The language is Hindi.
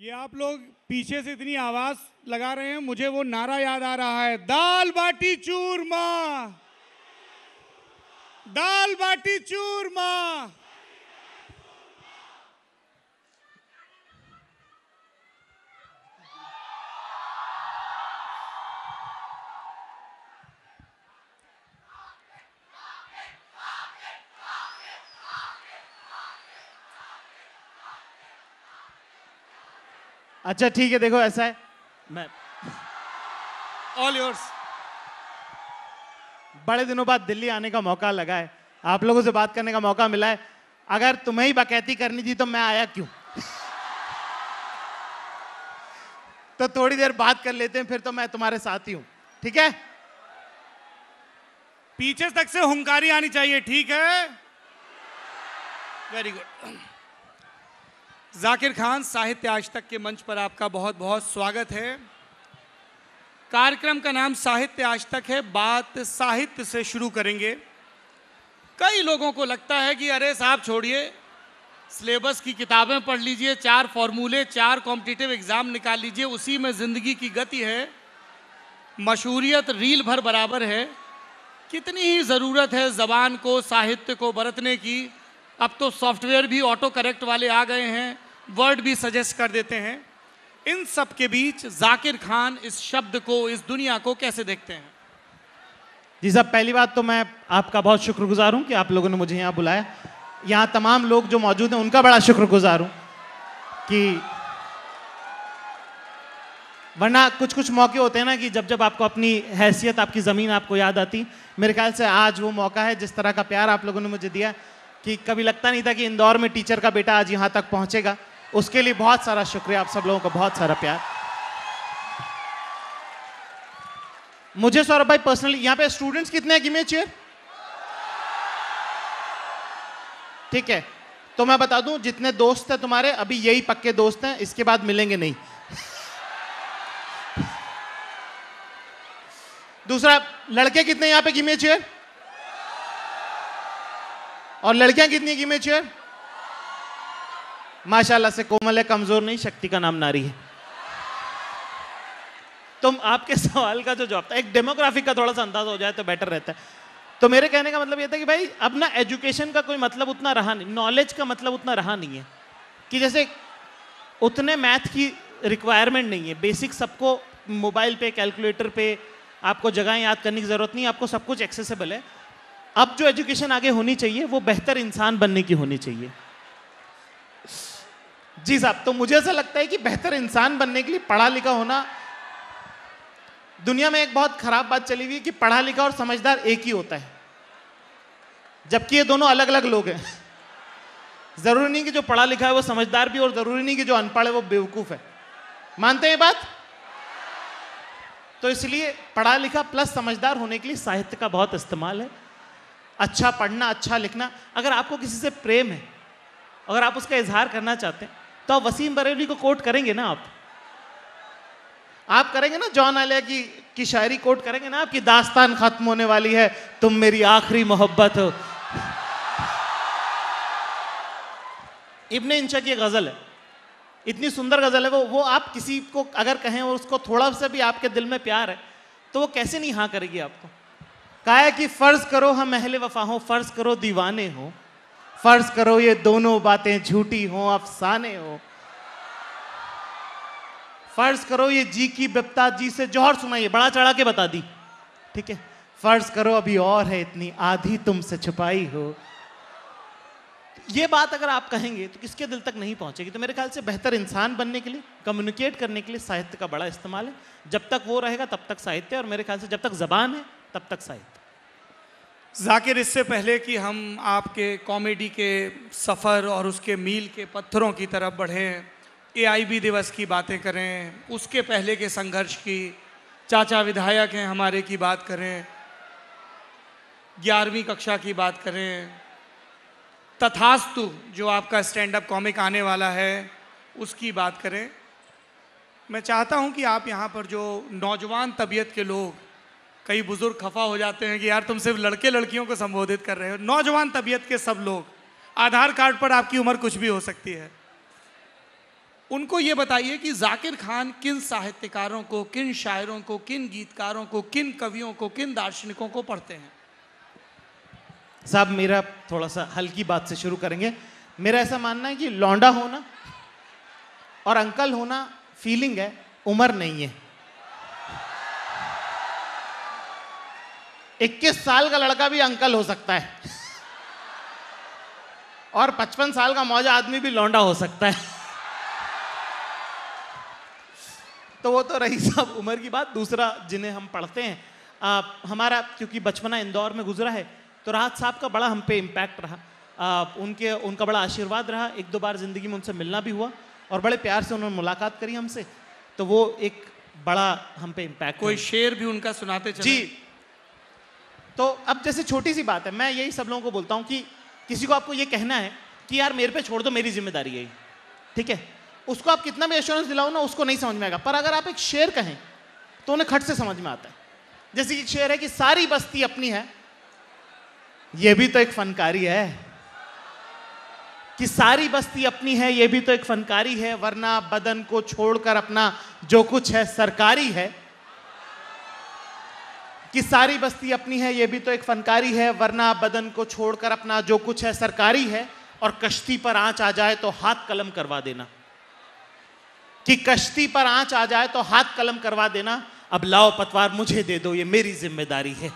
ये आप लोग पीछे से इतनी आवाज लगा रहे हैं, मुझे वो नारा याद आ रहा है, दाल बाटी चूरमा, दाल बाटी चूरमा। अच्छा ठीक है, देखो ऐसा है, मैं ऑल योर्स। बड़े दिनों बाद दिल्ली आने का मौका लगा है, आप लोगों से बात करने का मौका मिला है। अगर तुम्हें ही बकैती करनी थी तो मैं आया क्यों? तो थोड़ी देर बात कर लेते हैं, फिर तो मैं तुम्हारे साथ ही हूं, ठीक है? पीछे तक से हुंकारी आनी चाहिए, ठीक है? Very good. जाकिर खान, साहित्य आज तक के मंच पर आपका बहुत बहुत स्वागत है। कार्यक्रम का नाम साहित्य आज तक है, बात साहित्य से शुरू करेंगे। कई लोगों को लगता है कि अरे साहब छोड़िए, सिलेबस की किताबें पढ़ लीजिए, 4 फॉर्मूले, 4 कॉम्पिटिटिव एग्जाम निकाल लीजिए, उसी में जिंदगी की गति है, मशहूरियत रील भर बराबर है। कितनी ही ज़रूरत है ज़बान को, साहित्य को बरतने की। अब तो सॉफ्टवेयर भी ऑटो करेक्ट वाले आ गए हैं, वर्ड भी सजेस्ट कर देते हैं। इन सब के बीच जाकिर खान इस शब्द को, इस दुनिया को कैसे देखते हैं? जी साहब, पहली बात तो मैं आपका बहुत शुक्रगुजार हूं कि आप लोगों ने मुझे यहाँ बुलाया। यहाँ तमाम लोग जो मौजूद हैं उनका बड़ा शुक्रगुजार हूं कि वरना कुछ कुछ मौके होते हैं ना कि जब जब आपको अपनी हैसियत, आपकी ज़मीन आपको याद आती। मेरे ख्याल से आज वो मौका है, जिस तरह का प्यार आप लोगों ने मुझे दिया कि कभी लगता नहीं था कि इंदौर में टीचर का बेटा आज यहाँ तक पहुँचेगा। उसके लिए बहुत सारा शुक्रिया, आप सब लोगों का बहुत सारा प्यार। मुझे सौरभ भाई पर्सनली, यहाँ पे स्टूडेंट्स कितने हैं? गिव मी अ चीयर। ठीक है, तो मैं बता दूं, जितने दोस्त हैं तुम्हारे अभी यही पक्के दोस्त हैं, इसके बाद मिलेंगे नहीं। दूसरा, लड़के कितने यहाँ पे? गिव मी अ चीयर। और लड़कियां कितनी? गिव मी अ चीयर। माशाल्लाह से कोमल है, कमजोर नहीं, शक्ति का नाम नारी है। तुम आपके सवाल का जो जवाब था, एक डेमोग्राफिक का थोड़ा सा अंदाजा हो जाए तो बेटर रहता है। तो मेरे कहने का मतलब ये था कि भाई अब ना एजुकेशन का कोई मतलब उतना रहा नहीं, नॉलेज का मतलब उतना रहा नहीं है कि जैसे उतने मैथ की रिक्वायरमेंट नहीं है। बेसिक सबको मोबाइल पे, कैलकुलेटर पे, आपको जगह याद करने की जरूरत नहीं, आपको सब कुछ एक्सेसिबल है। अब जो एजुकेशन आगे होनी चाहिए वो बेहतर इंसान बनने की होनी चाहिए। जी साहब, तो मुझे ऐसा लगता है कि बेहतर इंसान बनने के लिए पढ़ा लिखा होना, दुनिया में एक बहुत खराब बात चली हुई है कि पढ़ा लिखा और समझदार एक ही होता है, जबकि ये दोनों अलग अलग लोग हैं। जरूरी नहीं कि जो पढ़ा लिखा है वो समझदार भी, और जरूरी नहीं कि जो अनपढ़ है वो बेवकूफ है। मानते हैं ये बात? तो इसलिए पढ़ा लिखा प्लस समझदार होने के लिए साहित्य का बहुत इस्तेमाल है। अच्छा पढ़ना, अच्छा लिखना। अगर आपको किसी से प्रेम है, अगर आप उसका इजहार करना चाहते हैं, तो आप वसीम बरेलवी को कोट करेंगे ना? आप करेंगे ना? जॉन आलिया की शायरी कोट करेंगे ना? आपकी दास्तान खत्म होने वाली है, तुम मेरी आखिरी मोहब्बत हो। इब्ने इंशा की गजल है, इतनी सुंदर गजल है वो आप किसी को अगर कहें और उसको थोड़ा सा भी आपके दिल में प्यार है तो वो कैसे नहीं हाँ करेगी आपको। कहा है कि फर्ज करो हम अहले वफा हो, फर्ज करो दीवाने हो, फर्ज करो ये दोनों बातें झूठी हो, अफसाने हो, फर्ज करो ये जी की बिपता जी से जौहर सुनाइए, बड़ा चढ़ा के बता दी, ठीक है? फर्ज करो अभी और है इतनी आधी तुमसे छुपाई हो। ये बात अगर आप कहेंगे तो किसके दिल तक नहीं पहुंचेगी। तो मेरे ख्याल से बेहतर इंसान बनने के लिए, कम्युनिकेट करने के लिए साहित्य का बड़ा इस्तेमाल है। जब तक वो रहेगा तब तक साहित्य, और मेरे ख्याल से जब तक जबान है तब तक साहित्य। जाकिर, इससे पहले कि हम आपके कॉमेडी के सफ़र और उसके मील के पत्थरों की तरफ बढ़ें, AIB दिवस की बातें करें, उसके पहले के संघर्ष की, चाचा विधायक हैं हमारे की बात करें, 11वीं कक्षा की बात करें, तथास्तु जो आपका स्टैंड अप कॉमिक आने वाला है उसकी बात करें। मैं चाहता हूं कि आप यहाँ पर जो नौजवान तबीयत के लोग, कई बुजुर्ग खफा हो जाते हैं कि यार तुम सिर्फ लड़के लड़कियों को संबोधित कर रहे हो, नौजवान तबीयत के सब लोग, आधार कार्ड पर आपकी उम्र कुछ भी हो सकती है, उनको ये बताइए कि जाकिर खान किन साहित्यकारों को, किन शायरों को, किन गीतकारों को, किन कवियों को, किन दार्शनिकों को पढ़ते हैं। साहब मेरा थोड़ा सा हल्की बात से शुरू करेंगे। मेरा ऐसा मानना है कि लौंडा होना और अंकल होना फीलिंग है, उम्र नहीं है। 21 साल का लड़का भी अंकल हो सकता है और 55 साल का मौजा आदमी भी लौंडा हो सकता है। तो वो तो रही साहब उम्र की बात। दूसरा जिन्हें हम पढ़ते हैं, हमारा क्योंकि बचपना इंदौर में गुजरा है, तो राहत साहब का बड़ा हम पे इम्पैक्ट रहा। उनका बड़ा आशीर्वाद रहा। 1-2 बार जिंदगी में उनसे मिलना भी हुआ और बड़े प्यार से उन्होंने मुलाकात करी हमसे, तो वो एक बड़ा हम पे इम्पैक्ट। कोई शेर भी उनका सुनाते चले? जी। तो अब जैसे छोटी सी बात है, मैं यही सब लोगों को बोलता हूँ कि किसी को आपको ये कहना है कि यार मेरे पे छोड़ दो, मेरी जिम्मेदारी है, ठीक है, उसको आप कितना भी एश्योरेंस दिलाओ ना, उसको नहीं समझ में आएगा। पर अगर आप एक शेर कहें तो उन्हें खट से समझ में आता है। जैसे कि एक शेर है कि सारी बस्ती अपनी है, ये भी तो एक फनकारी है, कि सारी बस्ती अपनी है, ये भी तो एक फनकारी है, वरना बदन को छोड़कर अपना जो कुछ है सरकारी है। कि सारी बस्ती अपनी है, ये भी तो एक फनकारी है, वरना बदन को छोड़कर अपना जो कुछ है सरकारी है। और कश्ती पर आंच आ जाए तो हाथ कलम करवा देना, कि कश्ती पर आंच आ जाए तो हाथ कलम करवा देना। अब लाओ पतवार मुझे दे दो, ये मेरी जिम्मेदारी है।